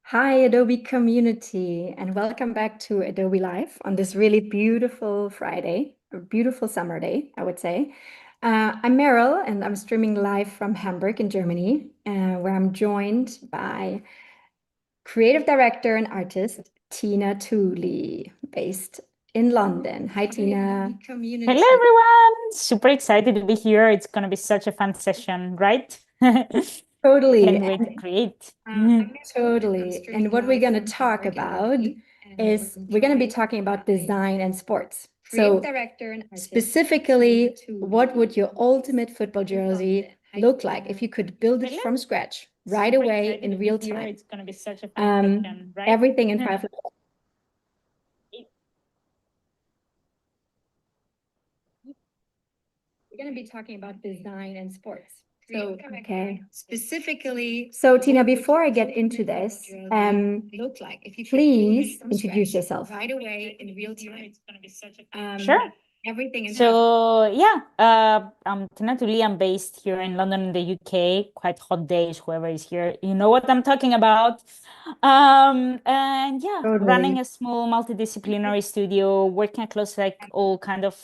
Hi, Adobe community, and welcome back to Adobe Live on this really beautiful Friday, a beautiful summer day, I would say. I'm Meryl, and I'm streaming live from Hamburg in Germany, where I'm joined by creative director and artist Tina Touli, based in London. Hi, Tina. Hello, Community. everyone. Super excited to be here. It's going to be such a fun session, right? Totally. Can't wait to create. Totally. And what we're going to talk about is we're going to be talking about design and sports. So specifically, what would your ultimate football jersey look like if you could build it Hello. from scratch right Super away excited to in be real here. time? It's going to be such a fun session, right? Everything in Firefly. We're going to be talking about design and sports. So, okay. Specifically, so Tina, before I get into this, please introduce yourself. Right away in real time. It's going to be such a Sure. Everything in So yeah, I'm Tina Touli. I'm based here in London, in the UK. Quite hot days. Whoever is here, you know what I'm talking about. And yeah, running totally. a small multidisciplinary studio, working across like all kind of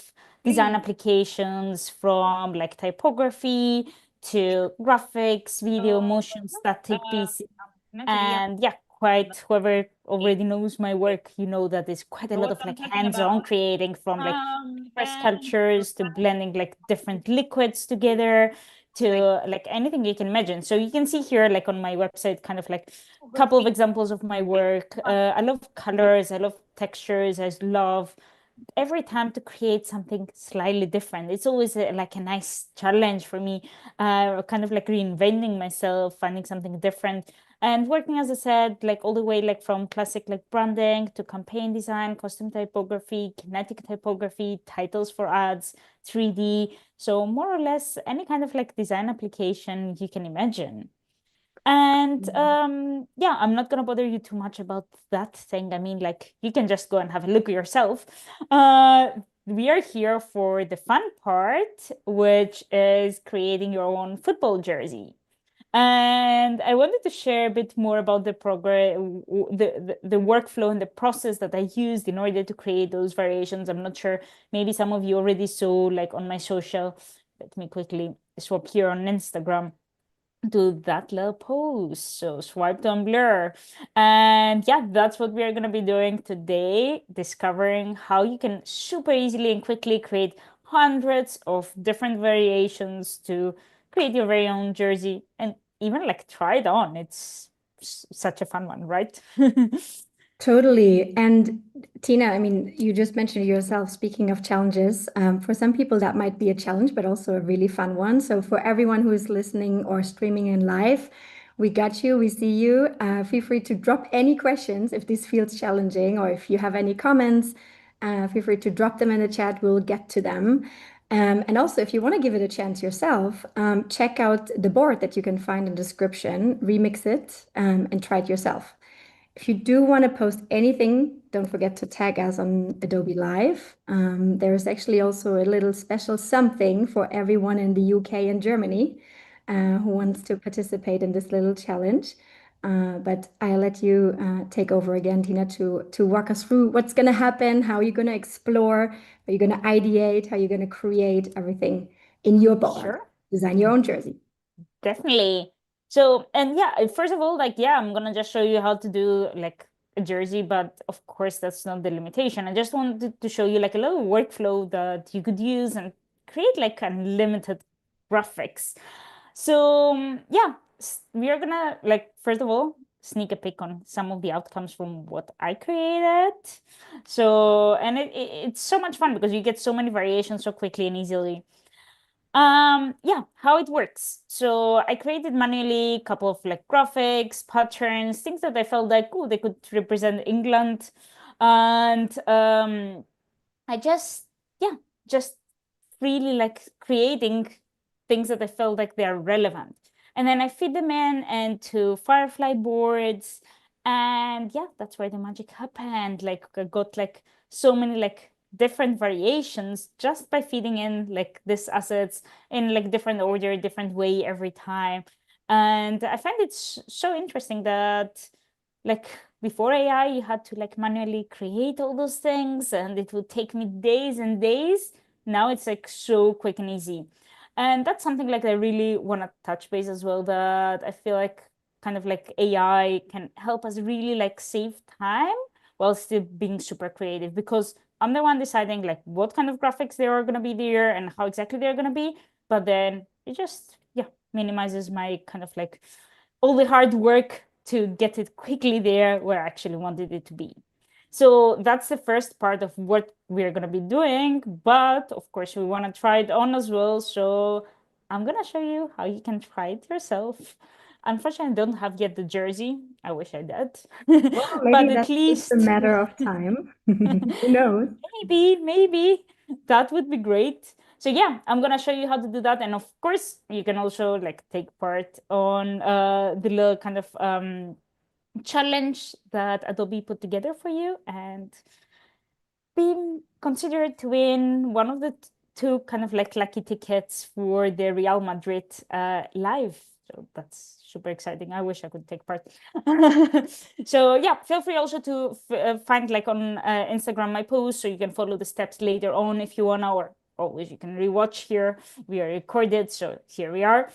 design applications from like typography to graphics, video, motion, static pieces. And yeah, quite whoever already knows my work, you know that there's quite a lot of like hands-on creating from like paper sculptures to blending like different liquids together to like anything you can imagine. So you can see here like on my website kind of like a couple of examples of my work. I love colors, I love textures, I love every time to create something slightly different. It's always like a nice challenge for me, kind of like reinventing myself, finding something different. And working, as I said, like all the way like from classic like branding to campaign design, custom typography, kinetic typography, titles for ads, 3D. So more or less any kind of like design application you can imagine. And yeah, I'm not gonna bother you too much about that thing. I mean, like you can just go and have a look yourself. Uh, we are here for the fun part, which is creating your own football jersey. And I wanted to share a bit more about the progress, the workflow and the process that I used in order to create those variations. I'm not sure, maybe some of you already saw like on my social. Let me quickly swap here on Instagram to that little post. So swipe to blur. And yeah, that's what we are going to be doing today, discovering how you can super easily and quickly create hundreds of different variations to create your very own jersey and even like try it on. It's such a fun one, right? Totally. And Tina, I mean, you just mentioned yourself, speaking of challenges, for some people that might be a challenge, but also a really fun one. So for everyone who is listening or streaming in live, we got you, we see you. Feel free to drop any questions if this feels challenging, or if you have any comments, feel free to drop them in the chat. We'll get to them. And also, if you want to give it a chance yourself, check out the board that you can find in the description, remix it, and try it yourself. If you do want to post anything, don't forget to tag us on Adobe Live. There's actually also a little special something for everyone in the UK and Germany who wants to participate in this little challenge. But I'll let you take over again, Tina, to walk us through what's going to happen, how you're going to explore, how you're going to ideate, how you're going to create everything in your board, Sure. design your own jersey. Definitely. So, and yeah, first of all, like, yeah, I'm gonna just show you how to do like a jersey, but of course, that's not the limitation. I just wanted to show you like a little workflow that you could use and create like unlimited graphics. So, yeah, we are gonna like, first of all, sneak a peek on some of the outcomes from what I created. So, and it's so much fun because you get so many variations so quickly and easily. Yeah, how it works. So I created manually a couple of like graphics, patterns, things that I felt like, oh, they could represent England. And I just, yeah, just really like creating things that I felt like they are relevant. And then I feed them in into Firefly boards. And yeah, that's where the magic happened. Like I got like so many like different variations just by feeding in like these assets in like different order, different way every time. And I find it so interesting that like before AI, you had to like manually create all those things and it would take me days and days. Now it's like so quick and easy. And that's something like I really want to touch base as well, that I feel like kind of like AI can help us really like save time while still being super creative, because I'm the one deciding like what kind of graphics they are going to be there and how exactly they're going to be. But then it just, yeah, minimizes my kind of like all the hard work to get it quickly there where I actually wanted it to be. So that's the first part of what we're going to be doing. But of course, we want to try it on as well. So I'm going to show you how you can try it yourself. Unfortunately, I don't have yet the jersey. I wish I did. Well, But maybe at that's just a least matter of time. Who knows? maybe that would be great. So yeah, I'm gonna show you how to do that. And of course, you can also like take part on the little kind of challenge that Adobe put together for you and be considered to win one of the two kind of like lucky tickets for the Real Madrid live. So that's super exciting. I wish I could take part. So yeah, feel free also to find like on Instagram my post, so you can follow the steps later on if you wanna, or always you can rewatch here. We are recorded, so here we are.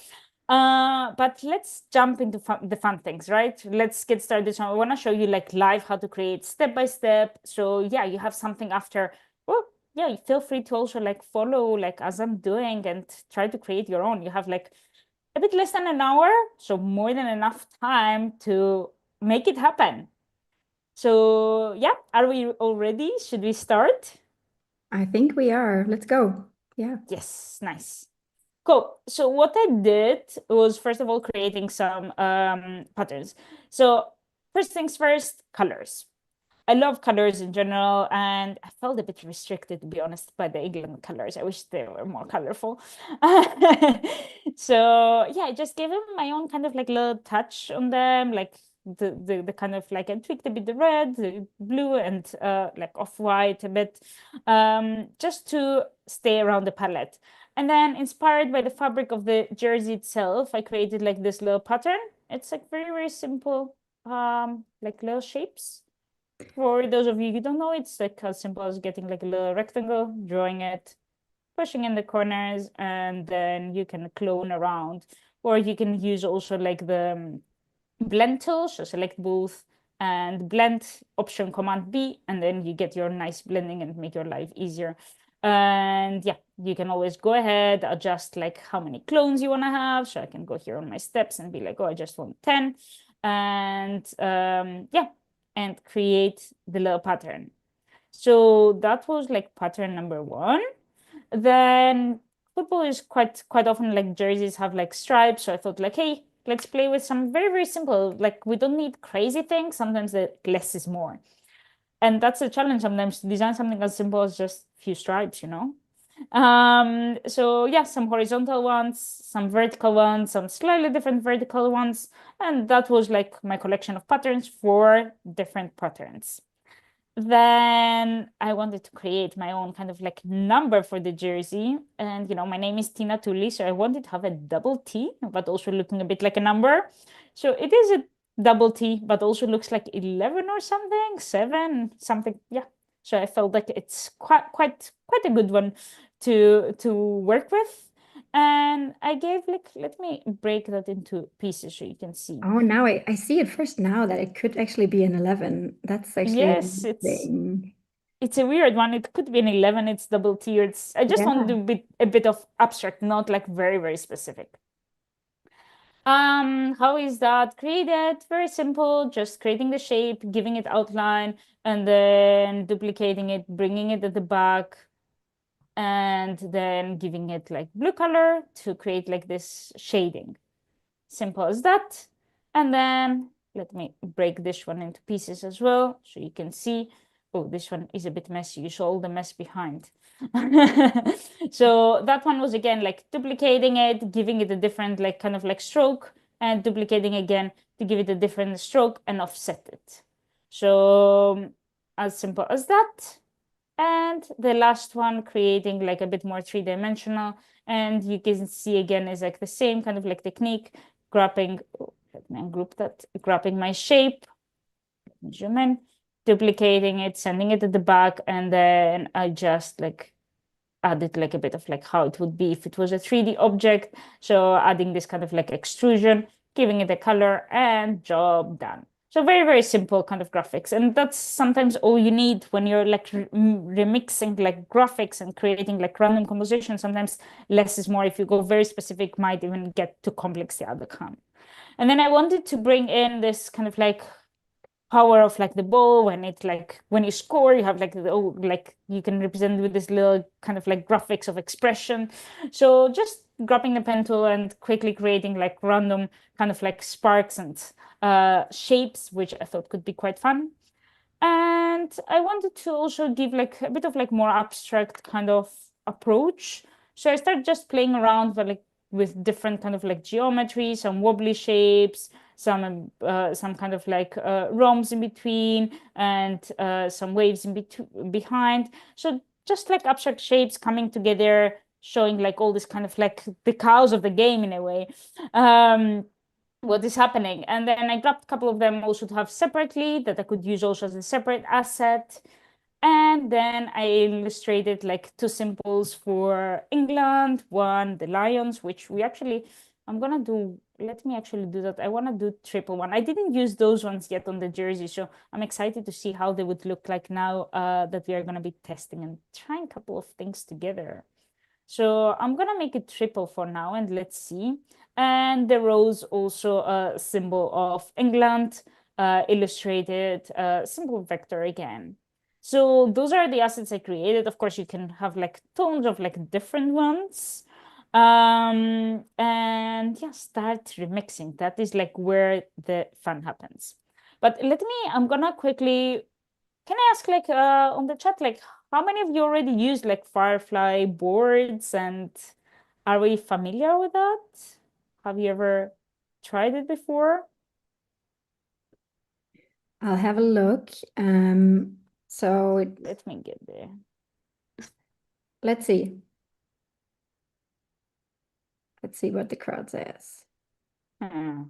But let's jump into the fun things, right? Let's get started. So I want to show you like live how to create step by step. So yeah, you have something after. Well, yeah, you feel free to also like follow like as I'm doing and try to create your own. You have like a bit less than an hour, so more than enough time to make it happen. So yeah, are we all ready? Should we start? I think we are. Let's go. Yeah. Yes, nice. Cool. So what I did was first of all creating some patterns. So first things first, colors. I love colors in general, and I felt a bit restricted, to be honest, by the England colors. I wish they were more colorful. So yeah, I just gave them my own kind of like little touch on them, like the kind of like I tweaked a bit the red, the blue, and like off-white a bit, just to stay around the palette. And then inspired by the fabric of the jersey itself, I created like this little pattern. It's like very, very simple, like little shapes. For those of you who don't know, it's like as simple as getting like a little rectangle, drawing it, pushing in the corners, and then you can clone around. Or you can use also like the blend tool, so select both and blend, option command B, and then you get your nice blending and make your life easier. And yeah, you can always go ahead, adjust like how many clones you want to have. So I can go here on my steps and be like, oh, I just want 10. And yeah, and create the little pattern. So that was like pattern number one. Then football is quite often like jerseys have like stripes. So I thought like, hey, let's play with some very, very simple, like we don't need crazy things. Sometimes the less is more. And that's a challenge sometimes to design something as simple as just a few stripes, you know? So yeah, some horizontal ones, some vertical ones, some slightly different vertical ones. And that was like my collection of patterns for different patterns. Then I wanted to create my own kind of like number for the jersey. And, you know, my name is Tina Touli, so I wanted to have a double T, but also looking a bit like a number. So it is a double T, but also looks like 11 or something, 7, something. Yeah. So I felt like it's quite a good one to work with. And I gave like, let me break that into pieces so you can see. Oh, now I see it first now that it could actually be an 11. That's actually Yes, amazing. it's a weird one. It could be an 11, it's double tier. I just want to Yeah. do a bit of abstract, not like very, very specific. How is that created? Very simple, just creating the shape, giving it outline, and then duplicating it, bringing it at the back, and then giving it like blue color to create like this shading. Simple as that. And then let me break this one into pieces as well, so you can see. Oh, this one is a bit messy. You saw all the mess behind. So that one was again like duplicating it, giving it a different like kind of like stroke, and duplicating again to give it a different stroke and offset it. So as simple as that. And the last one, creating like a bit more three-dimensional. And you can see again is like the same kind of like technique, grabbing, oh, let me ungroup that, grabbing my shape, zoom in, duplicating it, sending it to the back, and then I just like added like a bit of like how it would be if it was a 3D object. So adding this kind of like extrusion, giving it a color, and job done. So very, very simple kind of graphics. And that's sometimes all you need when you're like remixing like graphics and creating like random composition. Sometimes less is more. If you go very specific, might even get too complex the outcome. And then I wanted to bring in this kind of like power of like the ball. When it's like when you score, you have like like you can represent with this little kind of like graphics of expression. So just grabbing the pen tool and quickly creating like random kind of like sparks and shapes, which I thought could be quite fun. And I wanted to also give like a bit of like more abstract kind of approach. So I started just playing around with different kind of like geometry, some wobbly shapes, some kind of like rhombs in between, and some waves in between behind. So just like abstract shapes coming together, showing like all this kind of like the chaos of the game in a way. What is happening. And then I grabbed a couple of them also to have separately that I could use also as a separate asset. And then I illustrated like two symbols for England, one, the lions, which we actually, I'm gonna do, let me actually do that. I wanna do triple one. I didn't use those ones yet on the jersey, so I'm excited to see how they would look like now that we are gonna be testing and trying a couple of things together. So I'm gonna make it triple for now and let's see. And the rose also a symbol of England, illustrated symbol vector again. So those are the assets I created. Of course, you can have like tons of like different ones. And yeah, start remixing. That is like where the fun happens. But I'm gonna quickly, can I ask like on the chat, like how many of you already used like Firefly boards, and are we familiar with that? Have you ever tried it before? I'll have a look. So Let me get there. let's see. Let's see what the crowd says. Hmm.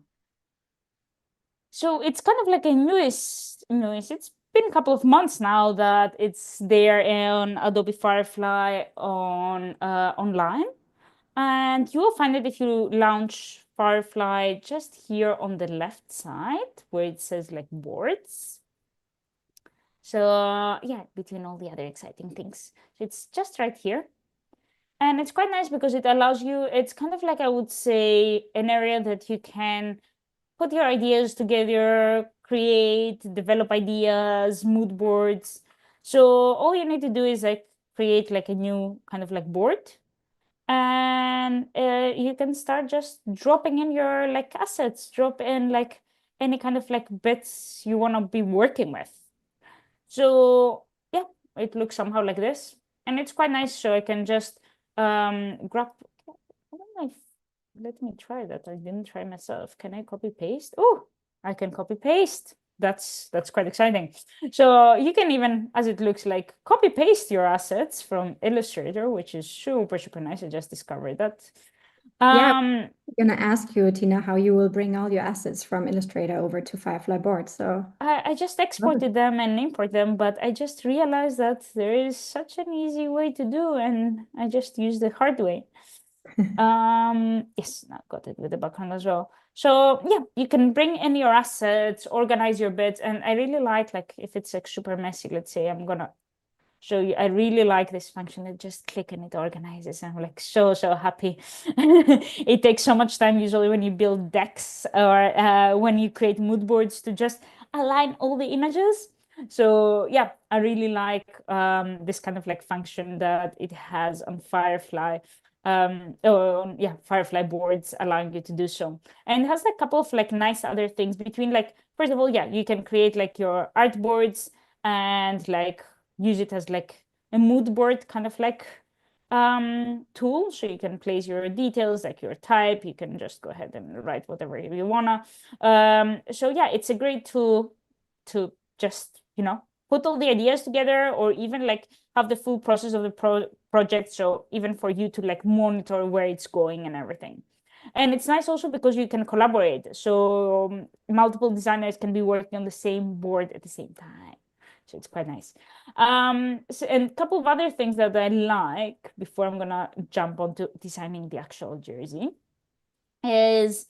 So it's kind of like a newish. It's been a couple of months now that it's there on Adobe Firefly on online. And you will find it if you launch Firefly just here on the left side where it says like boards. So yeah, between all the other exciting things. So it's just right here. And it's quite nice because it allows you, it's kind of like, I would say, an area that you can put your ideas together, create, develop ideas, mood boards. So all you need to do is like create like a new kind of like board, and you can start just dropping in your like assets, drop in like any kind of like bits you want to be working with. So yeah, it looks somehow like this, and it's quite nice. So I can just grab, I don't know if, let me try that. I didn't try myself. Can I copy paste? Oh, I can copy paste. That's quite exciting. So you can even, as it looks like, copy paste your assets from Illustrator, which is super, super nice. I just discovered that. Yeah, I'm gonna ask you, Tina, how you will bring all your assets from Illustrator over to Firefly Board. So I just love it. exported them and import them, but I just realized that there is such an easy way to do, and I just used the hard way. Yes, I got it with the background as well. So yeah, you can bring in your assets, organize your bits, and I really like if it's like super messy, let's say I'm gonna show you. I really like this function that just click and it organizes. I'm like so, so happy. It takes so much time usually when you build decks or when you create mood boards to just align all the images. So yeah, I really like this kind of like function that it has on Firefly. Yeah, Firefly boards allowing you to do so. And it has like a couple of like nice other things between like, first of all, yeah, you can create like your art boards and like use it as like a mood board kind of like tool. So you can place your details, like your type. You can just go ahead and write whatever you wanna. So yeah, it's a great tool to just, put all the ideas together, or even like have the full process of the project. So even for you to like monitor where it's going and everything. And it's nice also because you can collaborate. So multiple designers can be working on the same board at the same time. So it's quite nice. And a couple of other things that I like before I'm gonna jump onto designing the actual jersey is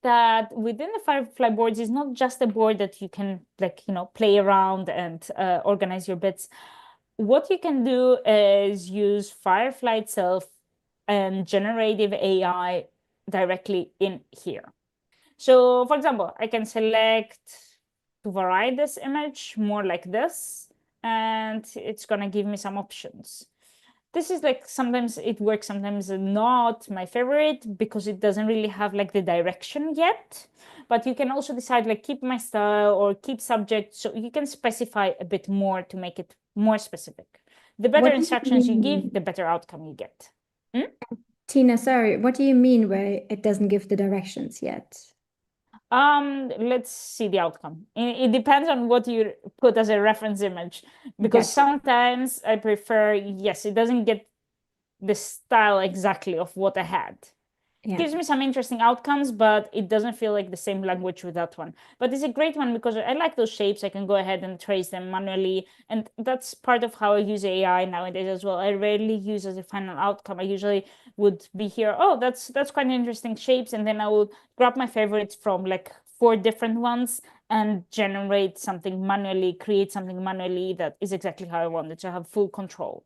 that within the Firefly boards is not just a board that you can like, play around and organize your bits. What you can do is use Firefly itself and generative AI directly in here. So for example, I can select to vary this image more like this, and it's gonna give me some options. This is like sometimes it works, sometimes not my favorite because it doesn't really have like the direction yet. But you can also decide like keep my style or keep subject. So you can specify a bit more to make it more specific. The better What do you instructions you give, mean, the better outcome you get. Hmm? Tina? Sorry, what do you mean where it doesn't give the directions yet? Let's see the outcome. It depends on what you put as a reference image, because Gotcha. sometimes I prefer, yes, it doesn't get the style exactly of what I had. Yeah. Gives me some interesting outcomes, but it doesn't feel like the same language with that one. But it's a great one because I like those shapes. I can go ahead and trace them manually. And that's part of how I use AI nowadays as well. I rarely use as a final outcome. I usually would be here, oh, that's quite interesting shapes. And then I will grab my favorites from like 4 different ones and generate something manually, create something manually that is exactly how I want it to have full control.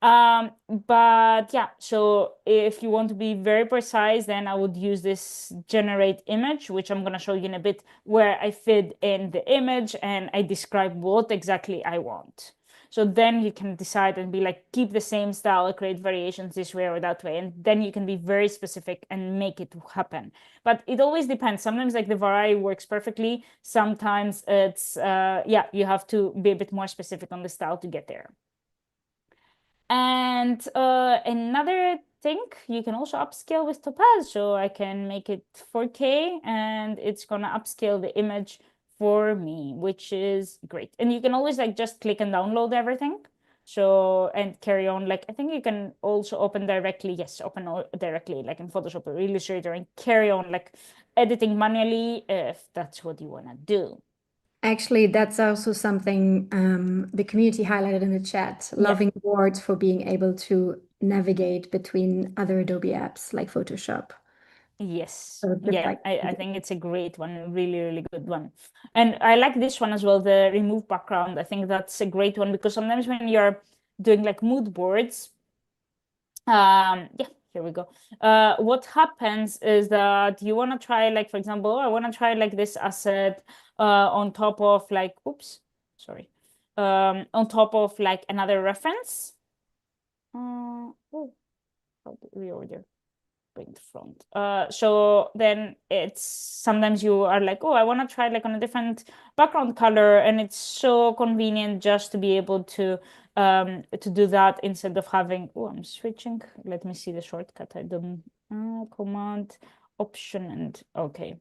But yeah, so if you want to be very precise, then I would use this generate image, which I'm going to show you in a bit, where I feed in the image and I describe what exactly I want. So then you can decide and be like, keep the same style, create variations this way or that way. And then you can be very specific and make it happen. But it always depends. Sometimes like the variety works perfectly. Sometimes it's, yeah, you have to be a bit more specific on the style to get there. And another thing, you can also upscale with Topaz. So I can make it 4K and it's gonna upscale the image for me, which is great. And you can always like just click and download everything. So, and carry on, like, I think you can also open directly, yes, open directly, like in Photoshop or Illustrator and carry on like editing manually if that's what you wanna do. Actually, that's also something the community highlighted in the chat, Yeah. loving boards for being able to navigate between other Adobe apps like Photoshop. Yes. So just Yeah, like, I think it's a great one, really, really good one. And I like this one as well, the remove background. I think that's a great one because sometimes when you're doing like mood boards, yeah, here we go. What happens is that you want to try like, for example, I want to try like this asset on top of like, oops, sorry, on top of like another reference. Oh, how to reorder? Bring the front. So then it's sometimes you are like, oh, I want to try like on a different background color, and it's so convenient just to be able to do that instead of having, oh, I'm switching. Let me see the shortcut. I don't command option and okay.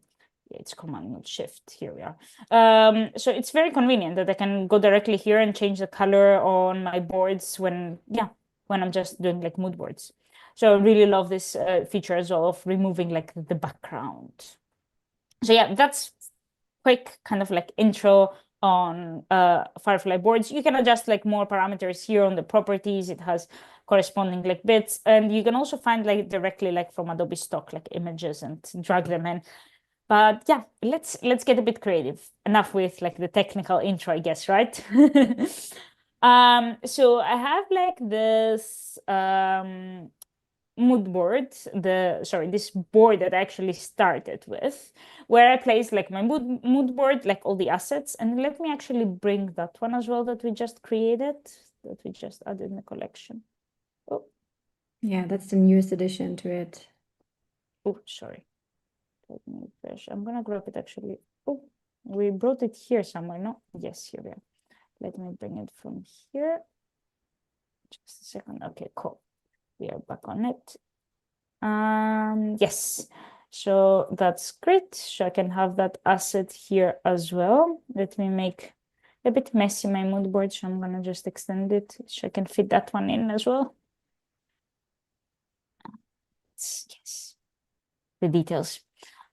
Yeah, it's command not shift. Here we are. So it's very convenient that I can go directly here and change the color on my boards when, yeah, when I'm just doing like mood boards. So I really love this feature as well of removing like the background. So yeah, that's quick kind of like intro on Firefly boards. You can adjust like more parameters here on the properties. It has corresponding like bits, and you can also find like directly like from Adobe stock like images and drag them in. But yeah, let's get a bit creative. Enough with like the technical intro, I guess, right? So I have like this mood board, this board that I actually started with, where I place like my mood board, like all the assets. And let me actually bring that one as well that we just created, that we just added in the collection. Oh, yeah, that's the newest addition to it. oh, sorry. Let me refresh. I'm gonna grab it actually. Oh, we brought it here somewhere, no? Yes, here we are. Let me bring it from here. Just a second. Okay, cool. We are back on it. Yes, so that's great. So I can have that asset here as well. Let me make a bit messy my mood board, so I'm gonna just extend it so I can fit that one in as well. Yes. the details.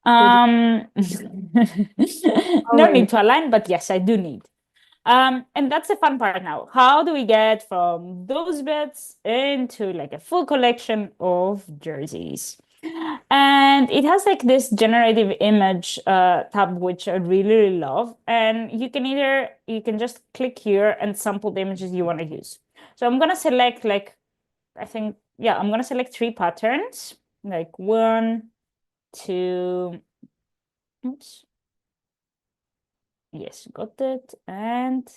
The- No Always. need to align, but yes, I do need. And that's the fun part now. How do we get from those bits into like a full collection of jerseys? And it has like this generative image tab, which I really, really love. And you can just click here and sample the images you want to use. So I'm gonna select like, I think, yeah, I'm gonna select 3 patterns, like 1, 2, oops, yes, got it, and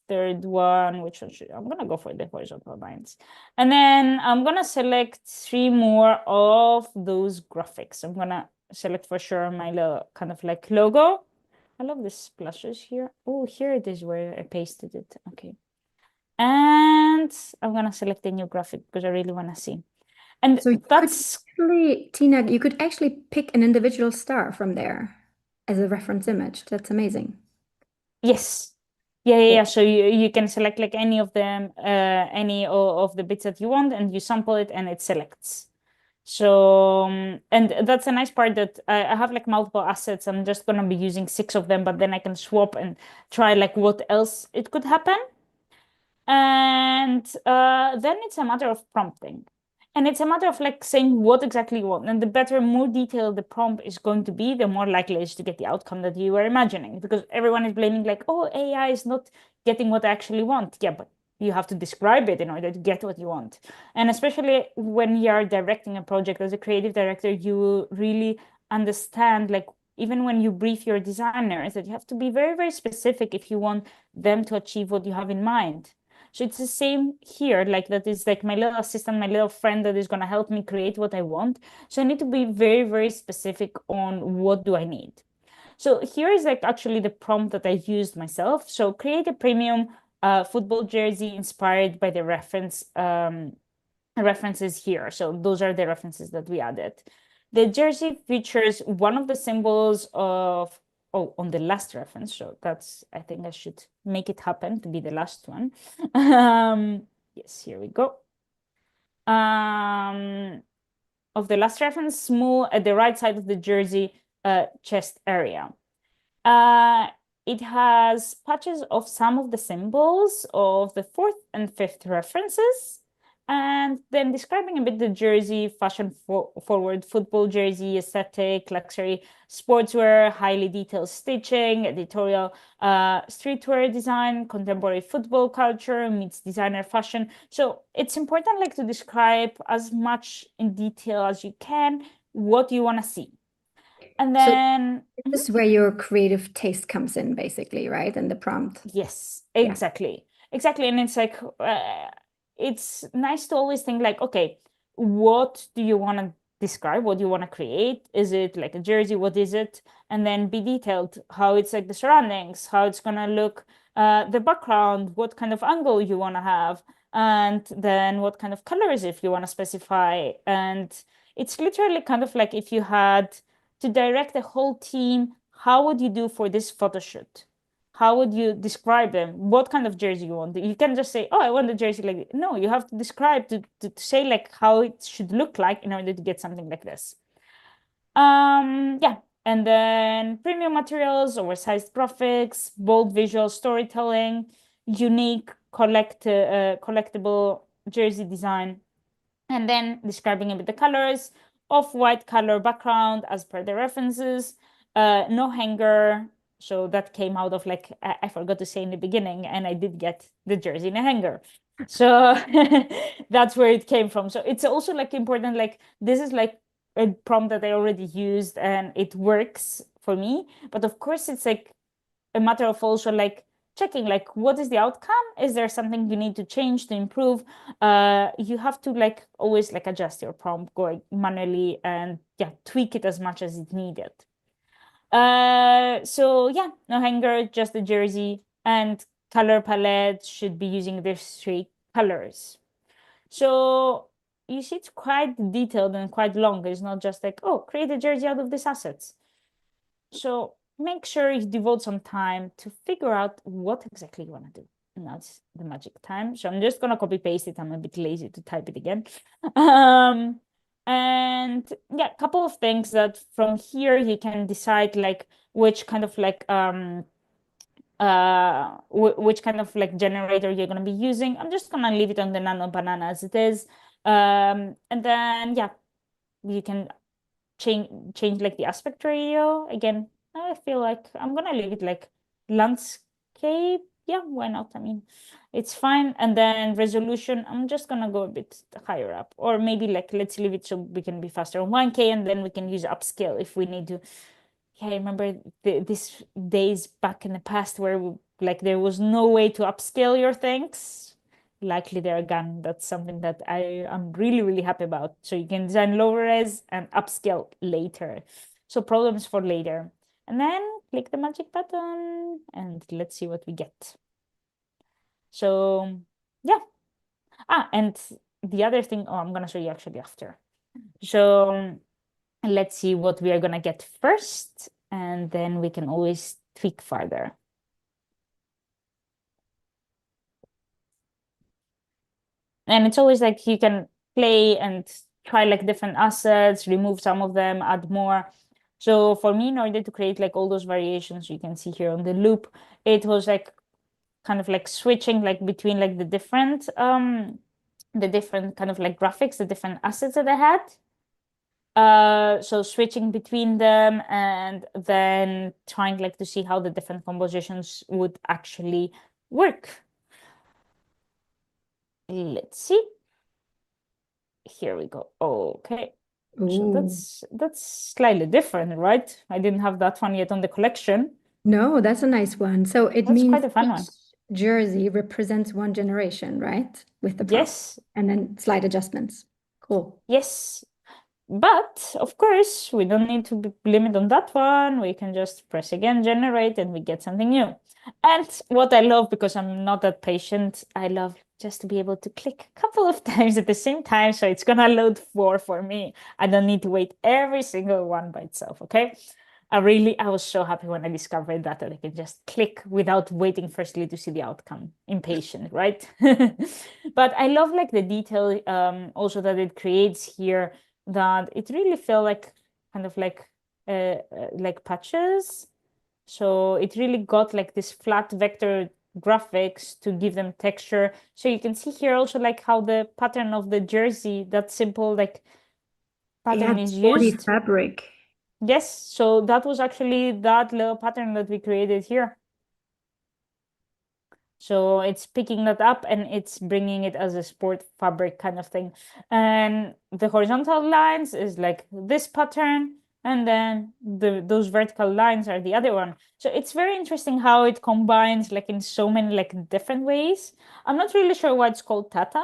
third one, which one should I'm gonna go for the horizontal lines. And then I'm gonna select 3 more of those graphics. I'm gonna select for sure my little kind of like logo. I love the splashes here. Oh, here it is where I pasted it. Okay. And I'm gonna select a new graphic because I really wanna see. And So you could that's actually, Tina, you could actually pick an individual star from there as a reference image. That's amazing. yes. Yeah, yeah, Cool. yeah. So you can select like any of them, any of the bits that you want, and you sample it and it selects. So, and that's a nice part that I have like multiple assets. I'm just gonna be using 6 of them, but then I can swap and try like what else it could happen. And then it's a matter of prompting. And it's a matter of like saying what exactly you want. And the better, more detailed the prompt is going to be, the more likely it is to get the outcome that you were imagining. Because everyone is blaming like, oh, AI is not getting what I actually want. Yeah, but you have to describe it in order to get what you want. And especially when you are directing a project as a creative director, you will really understand, like, even when you brief your designers, that you have to be very, very specific if you want them to achieve what you have in mind. So it's the same here, like that is like my little assistant, my little friend that is going to help me create what I want. So I need to be very, very specific on what do I need. So here is like actually the prompt that I used myself. So create a premium football jersey inspired by the references here. So those are the references that we added. The jersey features one of the symbols of, oh, on the last reference. So that's, I think I should make it happen to be the last one. Yes, here we go. Of the last reference, small at the right side of the jersey chest area. Uh, it has patches of some of the symbols of the 4th and 5th references, and then describing a bit the jersey, fashion forward football jersey, aesthetic, luxury sportswear, highly detailed stitching, editorial streetwear design, contemporary football culture meets designer fashion. So it's important like to describe as much in detail as you can what you want to see. And So then this is where your creative taste comes in, basically, right? And the prompt. yes, Yeah. exactly. Exactly. And it's like, it's nice to always think like, okay, what do you want to describe? What do you want to create? Is it like a jersey? What is it? And then be detailed, how it's like the surroundings, how it's gonna look, the background, what kind of angle you want to have, and then what kind of colors if you want to specify. And it's literally kind of like if you had to direct a whole team, how would you do for this photo shoot? How would you describe them? What kind of jersey you want? You can just say, oh, I want a jersey like this. No, you have to describe to say like how it should look like in order to get something like this. Yeah. And then premium materials, oversized graphics, bold visual storytelling, unique collectible jersey design, and then describing a bit the colors, off-white color background as per the references, no hanger. So that came out of like, I forgot to say in the beginning, and I did get the jersey in a hanger. So that's where it came from. So it's also like important, like this is like a prompt that I already used and it works for me. But of course, it's like a matter of also like checking like what is the outcome, is there something you need to change to improve. You have to like always like adjust your prompt going manually and yeah, tweak it as much as it needed. So yeah, no hanger, just the jersey, and color palette should be using these 3 colors. So you see it's quite detailed and quite long. It's not just like, oh, create a jersey out of these assets. So make sure you devote some time to figure out what exactly you want to do. And that's the magic time. So I'm just gonna copy paste it. I'm a bit lazy to type it again. And yeah, a couple of things that from here you can decide like which kind of like which kind of like generator you're going to be using. I'm just going to leave it on the Nano Banana as it is. And then yeah, you can change like the aspect ratio. Again, I feel like I'm gonna leave it like landscape. Yeah, why not? I mean, it's fine. And then resolution, I'm just gonna go a bit higher up. Or maybe like let's leave it so we can be faster on 1K and then we can use upscale if we need to. Yeah, I remember these days back in the past where like there was no way to upscale your things. Likely they're gone. That's something that I am really, really happy about. So you can design low res and upscale later. So problems for later. And then click the magic button and let's see what we get. So yeah. And the other thing, oh, I'm gonna show you actually after. So let's see what we are gonna get first, and then we can always tweak further. And it's always like you can play and try like different assets, remove some of them, add more. So for me, in order to create like all those variations you can see here on the loop, it was like kind of like switching like between like the different kind of like graphics, the different assets that I had. So switching between them and then trying like to see how the different compositions would actually work. Let's see. Here we go. Okay. So Oh, that's slightly different, right? I didn't have that one yet on the collection. no, that's a nice one. So it That's means quite a fun each one. jersey represents one generation, right? With the prompt Yes, and then slight adjustments. Cool. yes. But of course, we don't need to be limit on that one. We can just press again, generate, and we get something new. And what I love, because I'm not that patient, I love just to be able to click a couple of times at the same time. So it's gonna load four for me. I don't need to wait every single one by itself, okay? I was so happy when I discovered that I can just click without waiting firstly to see the outcome. Impatient, right? But I love like the detail also that it creates here, that it really felt like kind of like patches. So it really got like this flat vector graphics to give them texture. So you can see here also like how the pattern of the jersey, that simple like Yeah, pattern the is sporty used. fabric. Yes, so that was actually that little pattern that we created here. So it's picking that up and it's bringing it as a sport fabric kind of thing. And the horizontal lines is like this pattern, and then those vertical lines are the other one. So it's very interesting how it combines like in so many like different ways. I'm not really sure why it's called Tata,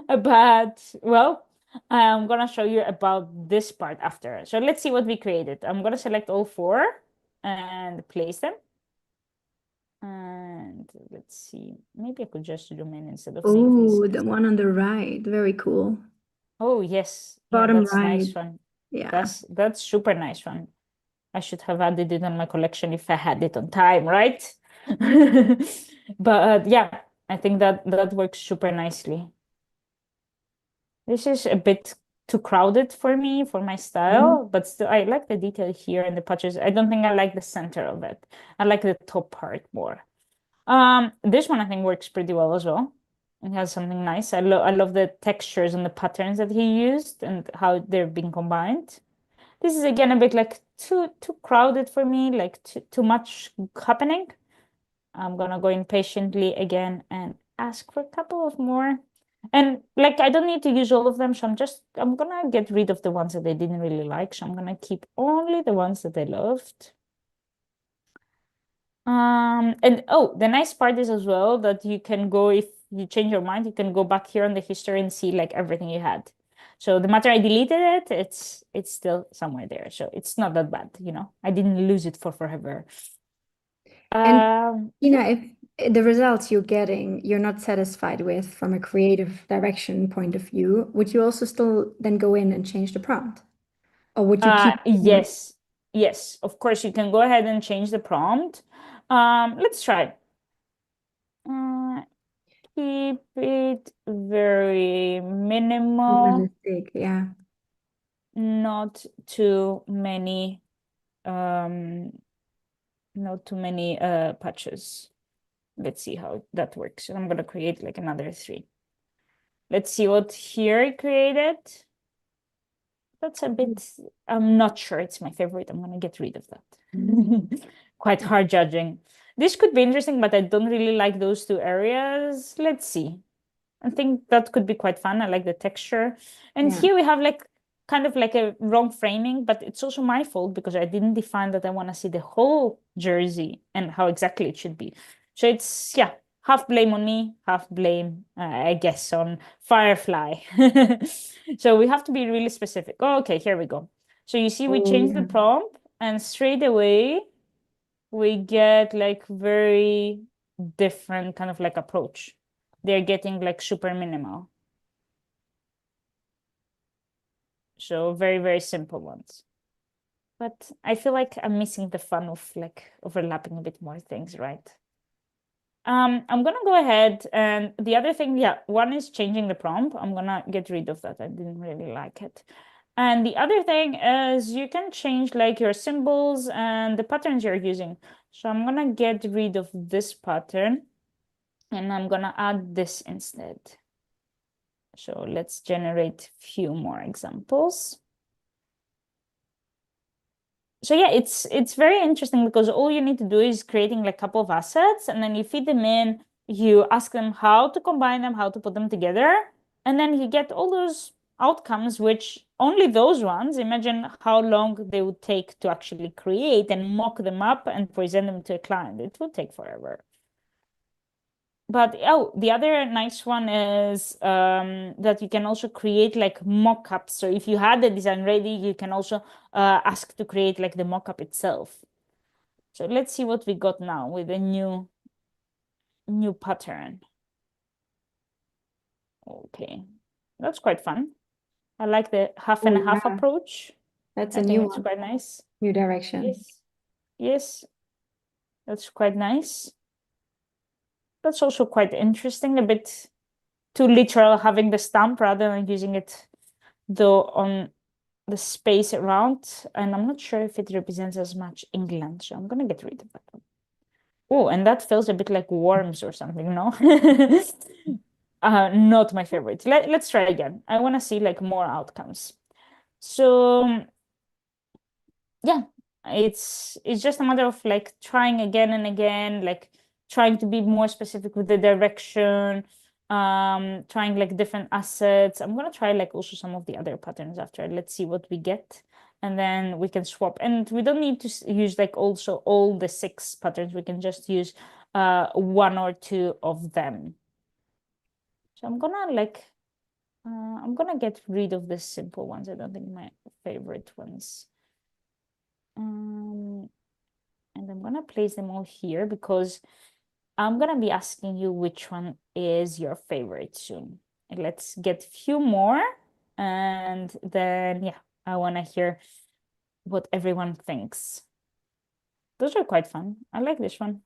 but well, I'm gonna show you about this part after. So let's see what we created. I'm gonna select all four and place them. And let's see, maybe I could just zoom in instead of saying Oh, the pieces. one on the right. Very cool. Oh, yes. Yeah, Bottom that's right. nice one. Yeah. That's super nice one. I should have added it on my collection if I had it on time, right? But yeah, I think that that works super nicely. This is a bit too crowded for me, for my Mhm. style, but still I like the detail here and the patches. I don't think I like the center of it. I like the top part more. This one I think works pretty well as well. It has something nice. I love the textures and the patterns that he used and how they're being combined. This is again a bit like too crowded for me, like too much happening. I'm gonna go impatiently again and ask for a couple of more. And like I don't need to use all of them, so I'm gonna get rid of the ones that I didn't really like. So I'm gonna keep only the ones that I loved. And oh, the nice part is as well that you can go, if you change your mind, you can go back here on the history and see like everything you had. So the matter I deleted it, it's still somewhere there. So it's not that bad, you know. I didn't lose it for forever. And Mhm. if the results you're getting, you're not satisfied with from a creative direction point of view, would you also still then go in and change the prompt? Or would you keep it? Yes, yes. Of course, you can go ahead and change the prompt. Let's try. Uh, keep it very minimal, Minimalistic, yeah. not too many um not too many patches. Let's see how that works. I'm gonna create like another 3. Let's see what here I created. That's a bit, I'm not sure it's my favorite. I'm gonna get rid of that. Quite hard judging. This could be interesting, but I don't really like those 2 areas. Let's see. I think that could be quite fun. I like the texture. And Yeah. here we have like kind of like a wrong framing, but it's also my fault because I didn't define that I want to see the whole jersey and how exactly it should be. So it's, yeah, half blame on me, half blame, I guess, on Firefly. So we have to be really specific. Oh, okay, here we go. So you see, we Oh, change the yeah. prompt and straight away we get like very different kind of like approach. They're getting like super minimal. So very, very simple ones. But I feel like I'm missing the fun of like overlapping a bit more things, right? I'm gonna go ahead and the other thing, yeah, one is changing the prompt. I'm gonna get rid of that. I didn't really like it. And the other thing is you can change like your symbols and the patterns you're using. So I'm gonna get rid of this pattern and I'm gonna add this instead. So let's generate a few more examples. So yeah, it's very interesting because all you need to do is creating like a couple of assets and then you feed them in, you ask them how to combine them, how to put them together, and then you get all those outcomes, which only those ones, imagine how long they would take to actually create and mock them up and present them to a client. It would take forever. But oh, the other nice one is that you can also create like mock-ups. So if you had the design ready, you can also ask to create like the mock-up itself. So let's see what we got now with a new pattern. Okay, that's quite fun. I like the half Oh, and a half yeah. approach. That's a I new think it's one, quite nice. new direction. Yes, yes, that's quite nice. That's also quite interesting, a bit too literal having the stamp rather than using it though on the space around, and I'm not sure if it represents as much England, so I'm gonna get rid of that one. Oh, and that feels a bit like worms or something, no? Not my favorite. Let's try again. I want to see like more outcomes. So yeah, it's just a matter of like trying again and again, like trying to be more specific with the direction, trying like different assets. I'm gonna try like also some of the other patterns after. Let's see what we get. And then we can swap. And we don't need to use like also all the 6 patterns. We can just use 1 or 2 of them. So I'm gonna get rid of the simple ones. I don't think my favorite ones. Um, and I'm gonna place them all here because I'm gonna be asking you which one is your favorite soon. And let's get a few more and then yeah, I wanna hear what everyone thinks. Those are quite fun. I like this one.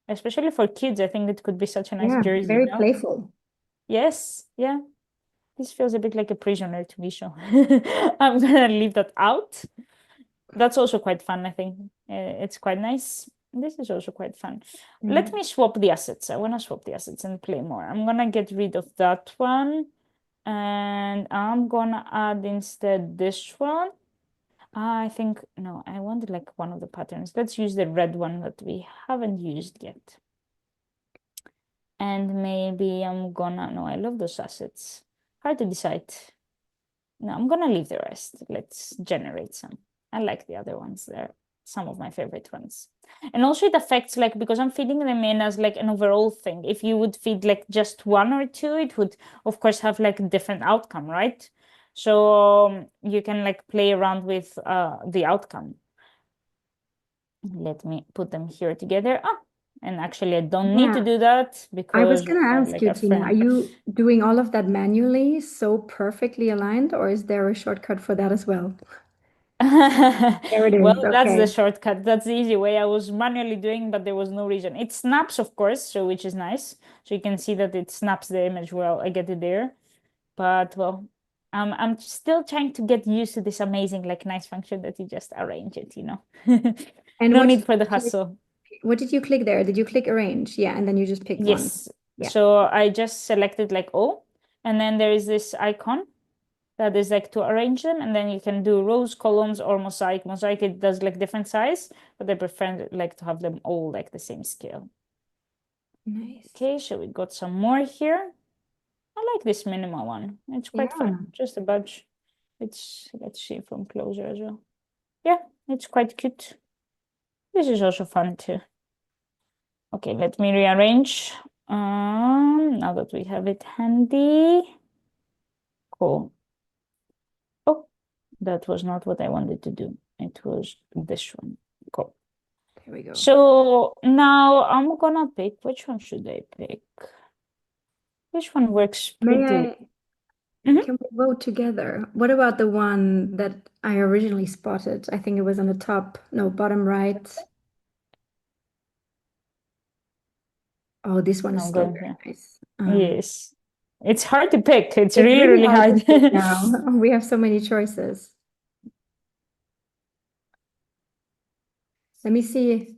Especially for kids, I think it could be such a nice Yeah, jersey, very no? playful. Yes, yeah. This feels a bit like a prisoner to me, so I'm gonna leave that out. That's also quite fun, I think. It's quite nice. This is also quite fun. Let Yeah. me swap the assets. I want to swap the assets and play more. I'm gonna get rid of that one. And I'm gonna add instead this one. I think, no, I wanted like one of the patterns. Let's use the red one that we haven't used yet. And maybe I'm gonna, no, I love those assets. Hard to decide. No, I'm gonna leave the rest. Let's generate some. I like the other ones. They're some of my favorite ones. And also it affects like because I'm feeding them in as like an overall thing. If you would feed like just 1 or 2, it would of course have like a different outcome, right? So you can like play around with the outcome. Let me put them here together. Ah, and actually I don't need to Yeah. do that I was because we gonna have ask like you, a Tina, are friend. you doing all of that manually, so perfectly aligned, or is there a shortcut for that as well? There it Well, is. that's the Okay. shortcut. That's the easy way. I was manually doing, but there was no reason. It snaps, of course, so which is nice. So you can see that it snaps the image well. I get it there. But well, I'm still trying to get used to this amazing, like nice function that you just arrange it, you know. And No what need did for the you click, hustle. what did you click there? Did you click arrange? Yeah, and then you just picked one. Yes. Yeah. So I just selected like all, and then there is this icon that is like to arrange them, and then you can do rows, columns, or mosaic. Mosaic, it does like different size, but I prefer like to have them all like the same scale. Nice. Okay, so we got some more here. I like this minimal one. It's quite Yeah. fun. Just a bunch. Let's see from closer as well. Yeah, it's quite cute. This is also fun too. Okay, let me rearrange. Now that we have it handy. Cool. Oh, that was not what I wanted to do. It was this one. Cool. There we go. So now I'm gonna pick, which one should I pick? Which one works May pretty? I, Mhm. can we vote together? What about the one that I originally spotted? I think it was on the top, no, bottom right. Oh, this one is I'm still going very here. nice. Yes. It's hard to pick. It's It's really, really really hard to hard. pick now. We have so many choices. Let me see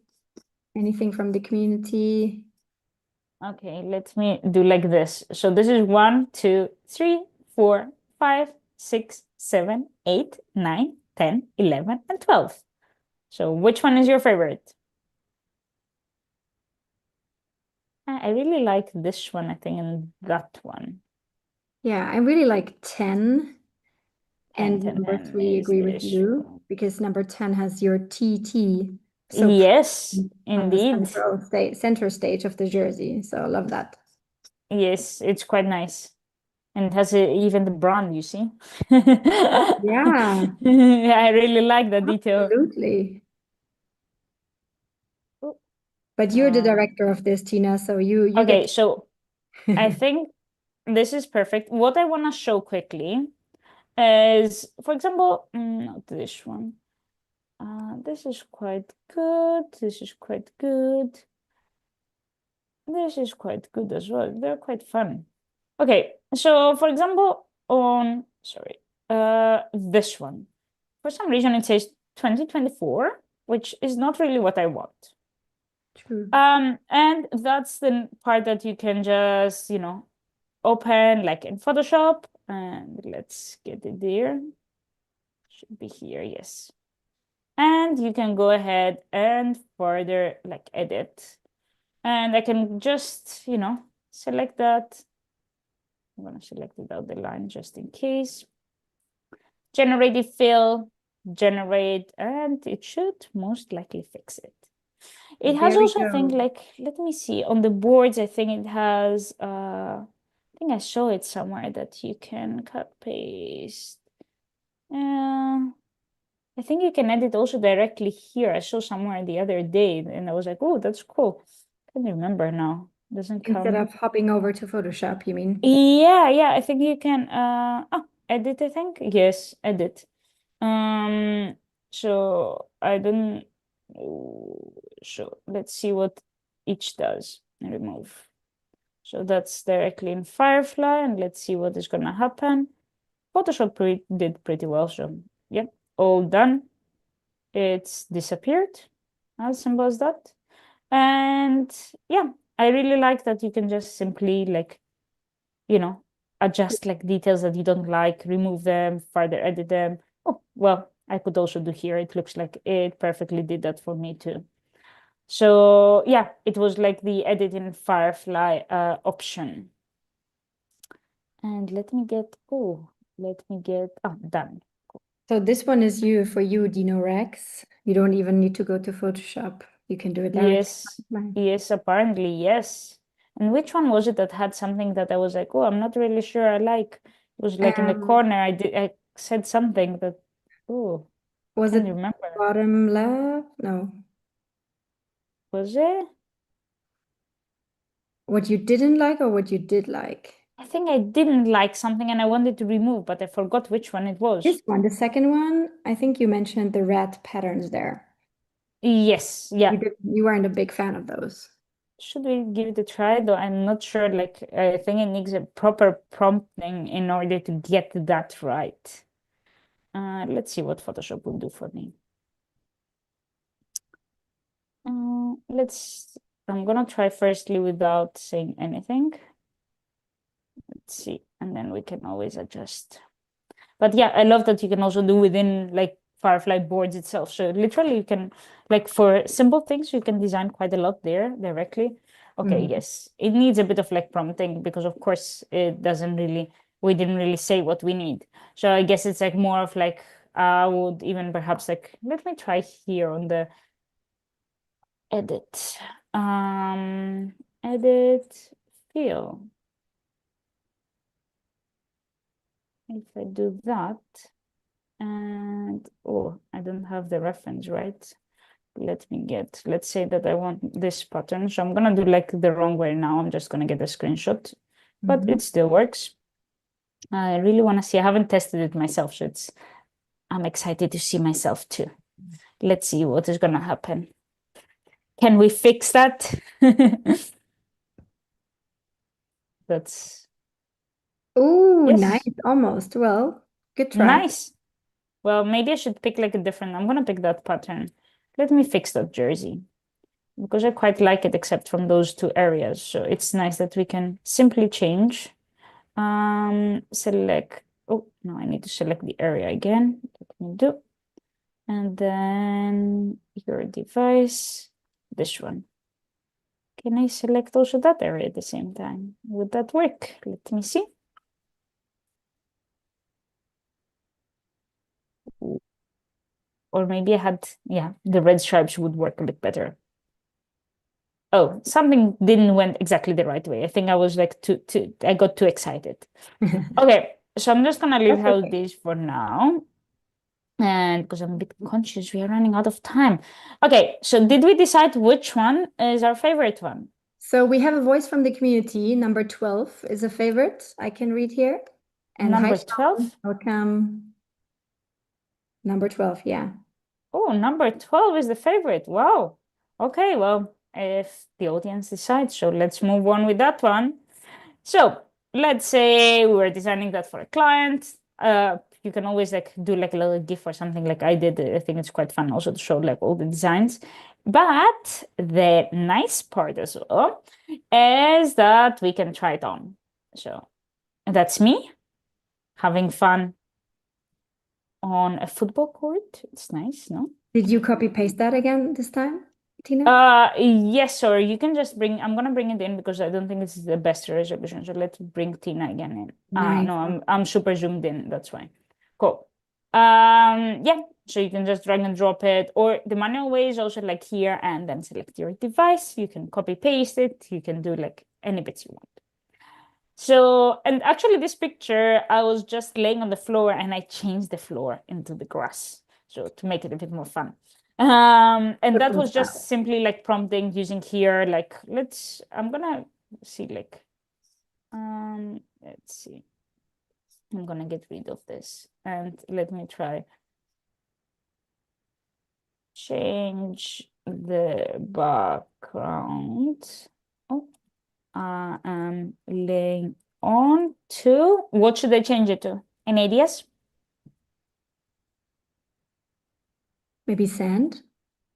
anything from the community. Okay, let me do like this. So this is 1, 2, 3, 4, 5, 6, 7, 8, 9, 10, 11, and 12. So which one is your favorite? I really like this one, I think, and that one. Yeah, I really like 10 10, and 10, number 10 3 is agree with this you one. because number 10 has your TT so Yes, on the indeed. center stage of the jersey. So I love that. Yes, it's quite nice. And it has even the brand, you see? Yeah, Yeah, I really like that detail. absolutely. Oh, But you're the Uh, director of this, Tina, so you get okay, so I think this is perfect. What I want to show quickly is, for example, not this one. This is quite good. This is quite good. This is quite good as well. They're quite fun. Okay, so for example, on, sorry, this one. For some reason it says 2024, which is not really what I want. true. And that's the part that you can just, open like in Photoshop, and let's get it there. Should be here, yes. And you can go ahead and further like edit. And I can just, select that. I'm gonna select it out the line just in case. Generative fill, generate, and it should most likely fix it. It has There we also, I think, go. like, let me see, on the boards, I think it has, I think I saw it somewhere that you can cut paste. I think you can edit also directly here. I saw somewhere the other day and I was like, oh, that's cool. Can't remember now. Doesn't Instead come. of hopping over to Photoshop, you mean? Yeah, I think you can edit, I think. Yes, edit. Um, so I don't so let's see what each does. Remove. So that's directly in Firefly, and let's see what is gonna happen. Photoshop did pretty well, so yep, all done. It's disappeared. As simple as that. And yeah, I really like that you can just simply like, you know, adjust like details that you don't like, remove them, further edit them. Oh, well, I could also do here. It looks like it perfectly did that for me too. So yeah, it was like the edit in Firefly option. And done. So this one is you for you, Dino Rex. You don't even need to go to Photoshop. You can do it directly. Yes, Fine. yes, apparently, yes. And which one was it that had something that I was like, oh, I'm not really sure I like. It was like in the Um, corner. I said something that, oh, was can't it remember. bottom left? No. Was it? What you didn't like or what you did like? I think I didn't like something and I wanted to remove, but I forgot which one it was. This one, the second one, I think you mentioned the red patterns there. Yes, yeah. You weren't a big fan of those. Should we give it a try? Though I'm not sure. Like, I think it needs a proper prompting in order to get that right. Let's see what Photoshop will do for me. I'm gonna try firstly without saying anything. Let's see, and then we can always adjust. But yeah, I love that you can also do within like Firefly Boards itself. So literally you can, like for simple things, you can design quite a lot there directly. Okay, Mhm. yes, it needs a bit of like prompting because of course it doesn't really, we didn't really say what we need. So I guess it's like more of like, I would even perhaps like, let me try here on the edit. Edit, fill. If I do that, and oh, I don't have the reference, right? Let's say that I want this pattern. So I'm gonna do like the wrong way now. I'm just gonna get a screenshot, but Mhm. it still works. I really wanna see, I haven't tested it myself, so I'm excited to see myself too. Let's see what is gonna happen. Can we fix that? That's, Oh, nice, yes, almost. Well, good try. nice. Well, maybe I should pick like a different, I'm gonna pick that pattern. Let me fix that jersey because I quite like it except from those two areas. So it's nice that we can simply change. Select, oh, no, I need to select the area again. Let me do. And then your device, this one. Can I select also that area at the same time? Would that work? Let me see. Or maybe I had, yeah, the red stripes would work a bit better. Oh, something didn't went exactly the right way. I think I was like I got too excited. Okay, so I'm just gonna leave That's how okay. this for now. And because I'm a bit conscious, we are running out of time. Okay, so did we decide which one is our favorite one? So we have a voice from the community. Number 12 is a favorite I can read here. And hi, Number Sean. 12? Welcome. Number 12, yeah. Oh, number 12 is the favorite. Wow. Okay, well, if the audience decides, so let's move on with that one. So let's say we were designing that for a client. You can always like do like a little GIF or something like I did. I think it's quite fun also to show like all the designs. But the nice part as well is that we can try it on. So that's me having fun on a football court. It's nice, no? Did you copy paste that again this time, Tina? Yes, or you can just bring, I'm gonna bring it in because I don't think it's the best resolution. So let's bring Tina again in. Nice. No, I'm super zoomed in, that's why. Cool. Yeah, so you can just drag and drop it, or the manual way is also like here and then select your device. You can copy paste it, you can do like any bits you want. So, and actually this picture, I was just laying on the floor and I changed the floor into the grass. So to make it a bit more fun. And that was just simply like prompting using here, like, I'm gonna see like, let's see. I'm gonna get rid of this and let me try change the background. Oh, laying on to, what should I change it to? Any ideas? Maybe sand,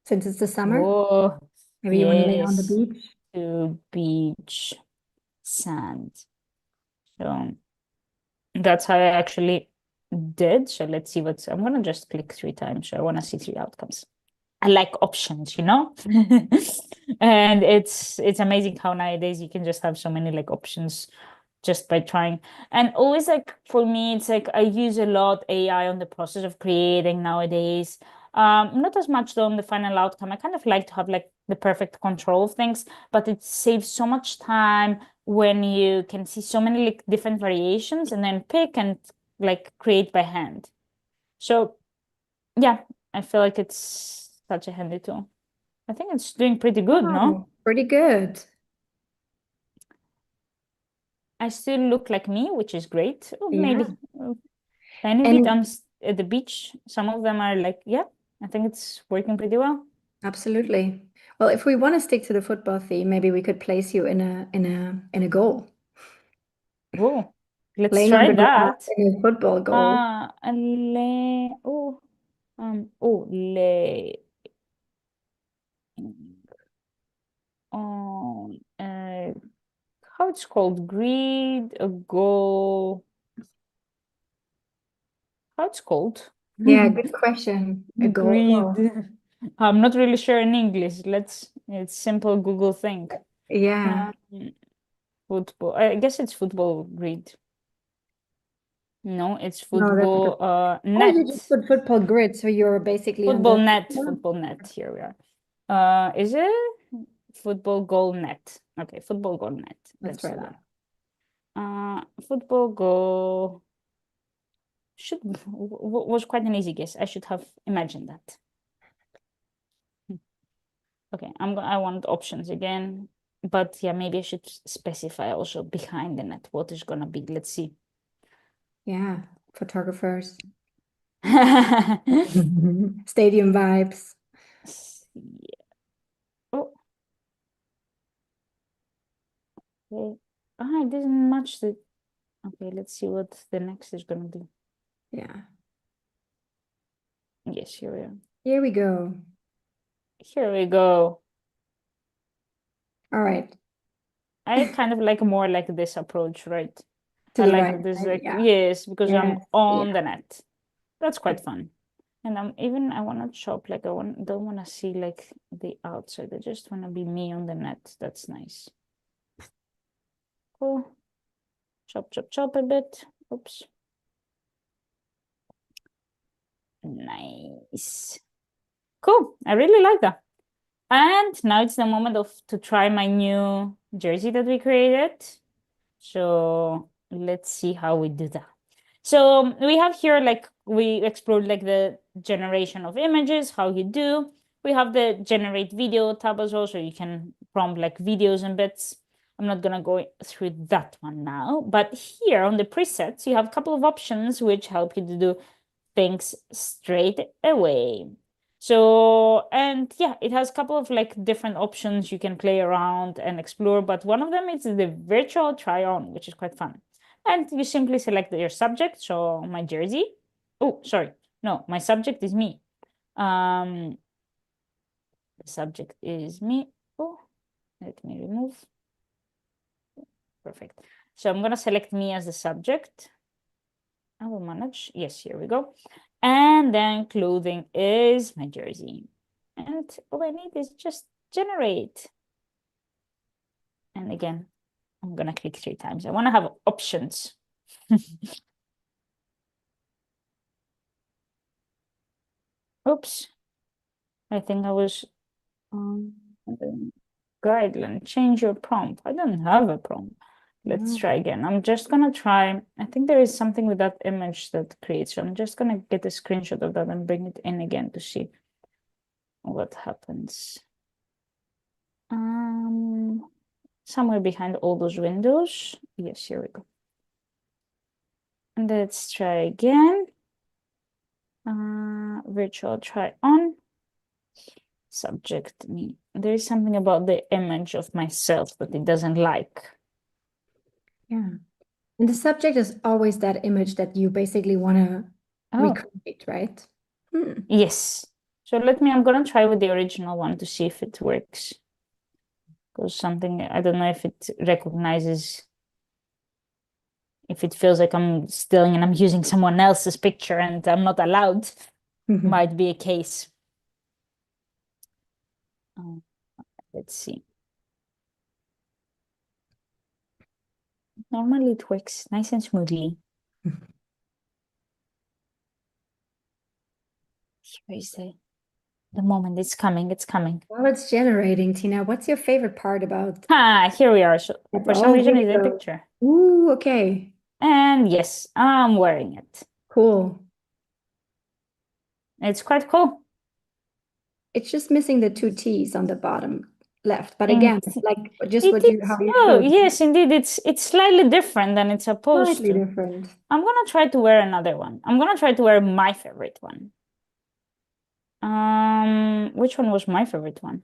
since it's the summer. Oh, Maybe you want to lay on the yes, beach. to beach sand. So that's how I actually did. So let's see I'm gonna just click 3 times. So I want to see 3 outcomes. I like options, you know? And it's amazing how nowadays you can just have so many like options just by trying. And always like for me, it's like I use a lot AI on the process of creating nowadays. Not as much though on the final outcome. I kind of like to have like the perfect control of things, but it saves so much time when you can see so many like different variations and then pick and like create by hand. So yeah, I feel like it's such a handy tool. I think it's doing pretty good, no? Wow, pretty good. I still look like me, which is great. Oh, Yeah. maybe tiny bit. And I'm at the beach. Some of them are like, yeah, I think it's working pretty well. absolutely. Well, if we want to stick to the football theme, maybe we could place you in a goal, Oh, let's playing on try the ground that. in a football goal. Oh, oh, oh, how it's called? Grid, a goal. How it's called? Yeah, good question. A goal. Grid. Well, I'm not really sure in English. It's simple Google thing. yeah. Um, football. I guess it's football grid. No, it's No, that's a good. football Oh, you just net. put football grid, so you're basically on the. Yeah, Football net. Here we are. Is it football goal net? Okay, football goal net. let's Let's try do that. that. Football goal was quite an easy guess. I should have imagined that. Okay, I want options again, but yeah, maybe I should specify also behind the net what is gonna be. Let's see. Yeah, photographers. Stadium vibes. Yeah. Oh, okay. It didn't match the. Okay, let's see what the next is gonna be. Yeah. Yes, here we are. Here we go. Here we go. All right. I kind of like more like this approach, right? To I the like right, this, right? like, Yeah. yes, because I'm Yes. Yeah. on the net. That's quite fun. And I want to chop, like, don't want to see like the outside. I just want to be me on the net. That's nice. Cool. Chop, chop, chop a bit. Oops. Nice. Cool. I really like that. And now it's the moment to try my new jersey that we created. So let's see how we do that. So we have here, like, we explored like the generation of images, how you do. We have the generate video tab as well, so you can prompt like videos and bits. I'm not gonna go through that one now, but here on the presets, you have a couple of options which help you to do things straight away. So, and yeah, it has a couple of like different options you can play around and explore, but one of them is the virtual try on, which is quite fun. And you simply select your subject, so my jersey. Oh, sorry. No, my subject is me. The subject is me. Oh, let me remove. Perfect. So I'm gonna select me as the subject. I will manage. Yes, here we go. And then clothing is my jersey. And all I need is just generate. And again, I'm gonna click 3 times. I want to have options. Oops. I think I was um, guideline. Change your prompt. I don't have a prompt. Let's Mm. try again. I'm just gonna try. I think there is something with that image that creates. So I'm just gonna get a screenshot of that and bring it in again to see what happens. Somewhere behind all those windows. Yes, here we go. And let's try again. Virtual try on. Subject me. There is something about the image of myself that it doesn't like. Yeah. And the subject is always that image that you basically want to Oh, recreate, right? Hmm. yes. So I'm gonna try with the original one to see if it works. Because something, I don't know if it recognizes, if it feels like I'm stealing and I'm using someone else's picture and I'm not allowed. Might be a case. Let's see. Normally it works nice and smoothly. Here is the moment. It's coming. It's coming. While it's generating, Tina, what's your favorite part about Here we are. So it? for some Oh, here reason we it's a go. picture. Ooh, okay. And yes, I'm wearing it. Cool. It's quite cool. It's just missing the two T's on the bottom. left. But think again, like just it what you is. how you Oh, showed, yes, indeed. It's slightly different than it's supposed slightly to. different. I'm gonna try to wear another one. I'm gonna try to wear my favorite one. Which one was my favorite one?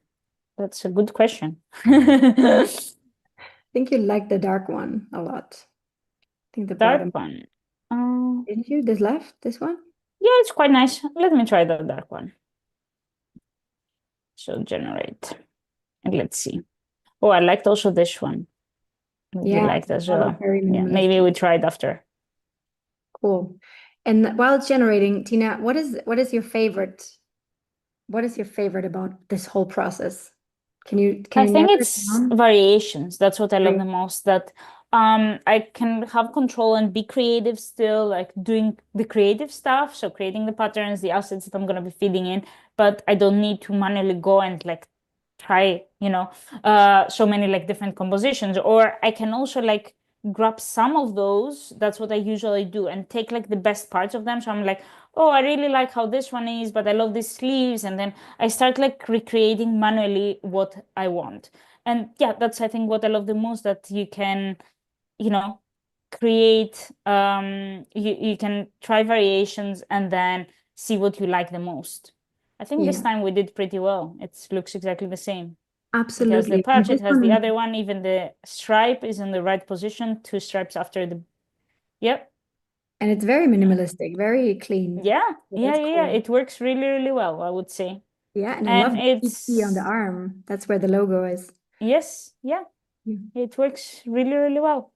That's a good question. I think you like the dark one a lot. I think the Dark bottom. one. Didn't you? This left, this one? Yeah, it's quite nice. Let me try the dark one. So generate. And let's see. Oh, I liked also this one. Really Yeah, liked as that was well. very Yeah, maybe minimalistic. we try it after. Cool. And while it's generating, Tina, what is your favorite? What is your favorite about this whole process? Can I you think narrow it it's down? variations. That's what I love Right. the most. That I can have control and be creative still, like doing the creative stuff. So creating the patterns, the assets that I'm gonna be feeding in, but I don't need to manually go and like try, so many like different compositions. Or I can also like grab some of those. That's what I usually do and take like the best parts of them. So I'm like, oh, I really like how this one is, but I love these sleeves. And then I start like recreating manually what I want. And yeah, that's I think what I love the most, that you can, you know, create, you can try variations and then see what you like the most. I think this Yeah, time we did pretty well. It looks exactly the same. It has the absolutely. And patch, it this has the one, other one, even the stripe is in the right position, two stripes after the, yep. and it's very minimalistic, very clean. Yeah, So yeah, that's yeah, yeah. cool. It works really, really well, I would say. Yeah, and I And love the PT on the it's, arm. That's where the logo is. yes, yeah, Yeah. it works really, really well.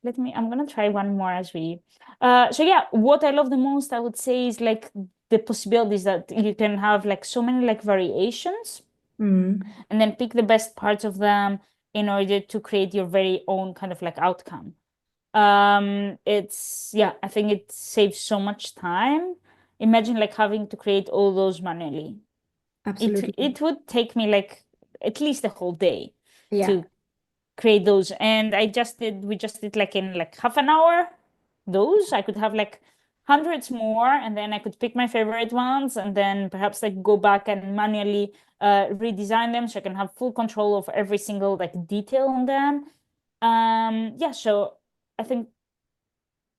I'm gonna try one more as we. So yeah, what I love the most, I would say, is like the possibilities that you can have like so many like variations Mm, and then pick the best parts of them in order to create your very own kind of like outcome. It's yeah, I think it saves so much time. Imagine like having to create all those manually. It absolutely. it would take me like at least a whole day Yeah. to create those. And we just did like in like half an hour. Those I could have like hundreds more, and then I could pick my favorite ones and then perhaps like go back and manually redesign them so I can have full control of every single like detail on them. Yeah, so I think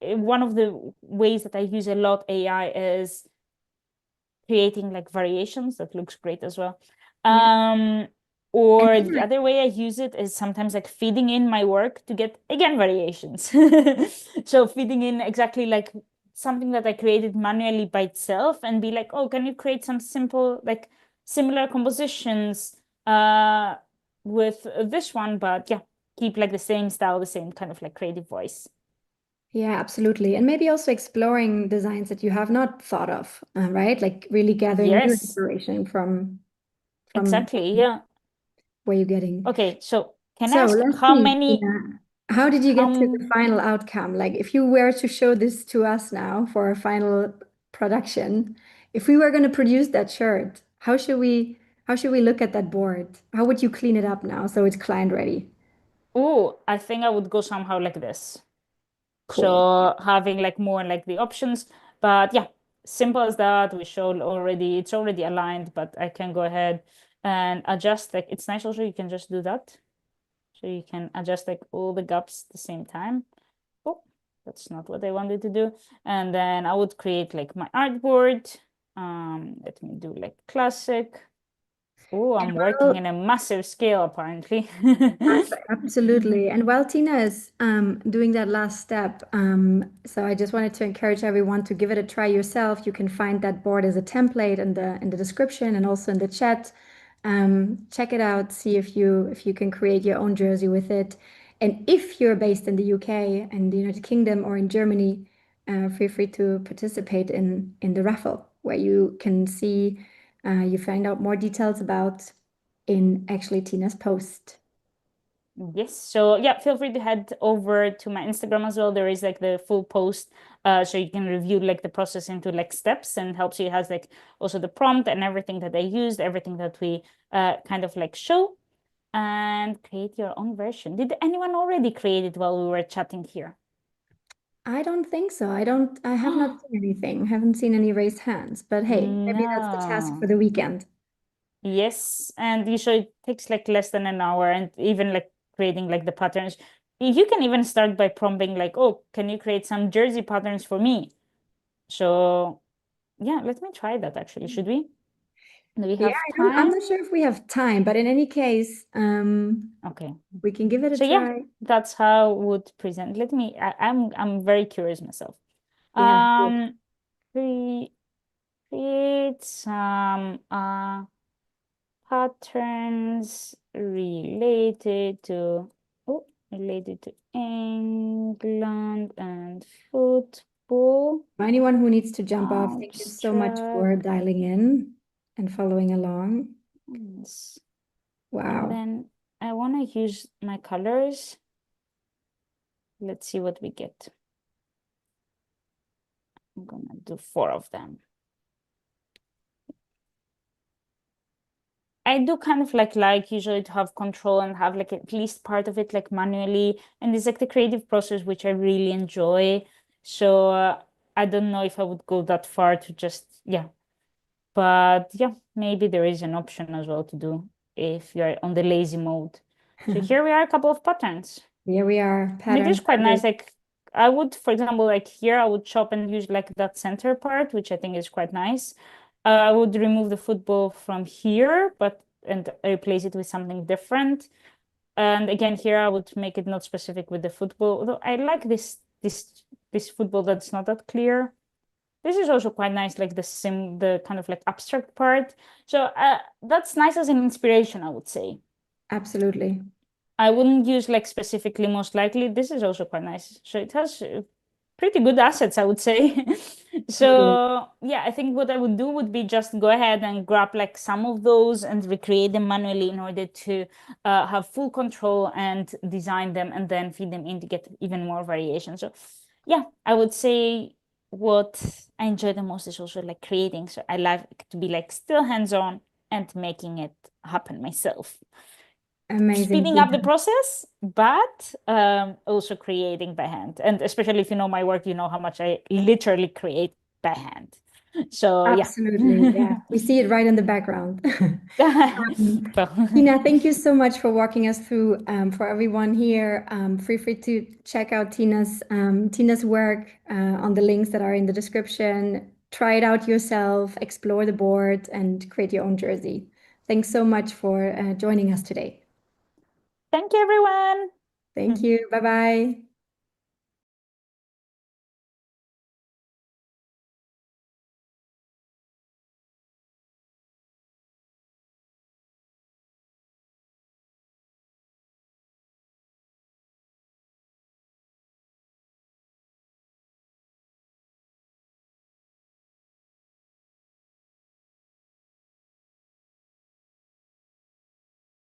one of the ways that I use a lot AI is creating like variations that looks great as well. Yeah. Um, And or the Tina, other way I use it is sometimes like feeding in my work to get again variations. So feeding in exactly like something that I created manually by itself and be like, oh, can you create some simple like similar compositions with this one, but yeah, keep like the same style, the same kind of like creative voice. yeah, absolutely. And maybe also exploring designs that you have not thought of, right? Like really gathering new Yes, inspiration from exactly. Yeah. where you're getting. Okay, so can I So ask let's how see, many Tina, how did you get to the how final outcome? Like if you were to show this to us now for a final production, if we were going to produce that shirt, how should we look at that board? How would you clean it up now so it's client ready? oh, I think I would go somehow like this. Cool. So having like more like the options, but yeah, simple as that. We showed already, it's already aligned, but I can go ahead and adjust. Like it's nice also, you can just do that. So you can adjust like all the gaps at the same time. Oh, that's not what I wanted to do. And then I would create like my artboard. Let me do like classic. Oh, And I'm working while in a massive scale apparently. Absolutely. And while Tina is doing that last step, so I just wanted to encourage everyone to give it a try yourself. You can find that board as a template in the description and also in the chat. Check it out, see if you can create your own jersey with it. And if you're based in the UK and the United Kingdom or in Germany, feel free to participate in the raffle where you can see you find out more details about in actually Tina's post. Yes. So yeah, feel free to head over to my Instagram as well. There is like the full post, so you can review like the process into like steps and helps you. It has like also the prompt and everything that I used, everything that we kind of like show and create your own version. Did anyone already create it while we were chatting here? I don't think so. I have not seen anything. Haven't seen any raised hands. But hey, maybe that's the task for No. the weekend. Yes, and usually it takes like less than an hour, and even like creating like the patterns. You can even start by prompting like, oh, can you create some jersey patterns for me? So yeah, let me try that actually. Should we? Do we Yeah, have I'm time? not sure if we have time, but in any case, Okay. we can give it a So yeah, try. that's how I would present. I'm very curious myself. Yeah, good. Cre create some patterns related to England and football. For anyone who needs to jump off, thank you so much for Abstract. dialing in and following along. Yes. And Wow. then I want to use my colors. Let's see what we get. I'm gonna do 4 of them. I do kind of like usually to have control and have like at least part of it like manually, and it's like the creative process which I really enjoy. So I don't know if I would go that far to just yeah, but yeah, maybe there is an option as well to do if you're on the lazy mode. So here we are, a couple of patterns. Here we are, And it is patterns. quite nice. Like I would, for example, like here I would chop and use like that center part, which I think is quite nice. I would remove the football from here, but and replace it with something different. And again, here I would make it not specific with the football. Although I like this football that's not that clear. This is also quite nice, like the kind of like abstract part. So that's nice as an inspiration, I would say. Absolutely. I wouldn't use like specifically most likely. This is also quite nice. So it has pretty good assets, I would say. Totally. So yeah, I think what I would do would be just go ahead and grab like some of those and recreate them manually in order to have full control and design them and then feed them in to get even more variation. So yeah, I would say what I enjoy the most is also like creating. So I like to be like still hands-on and making it happen myself, Amazing, speeding up the Tina. process, but also creating by hand. And especially if you know my work, you know how much I literally create by hand. So yeah. Absolutely. Yeah. We see it right in the background. Well, Tina, thank you so much for walking us through. For everyone here, feel free to check out Tina's work on the links that are in the description. Try it out yourself, explore the board, and create your own jersey. Thanks so much for joining us today. thank you, everyone. Thank you. Bye bye.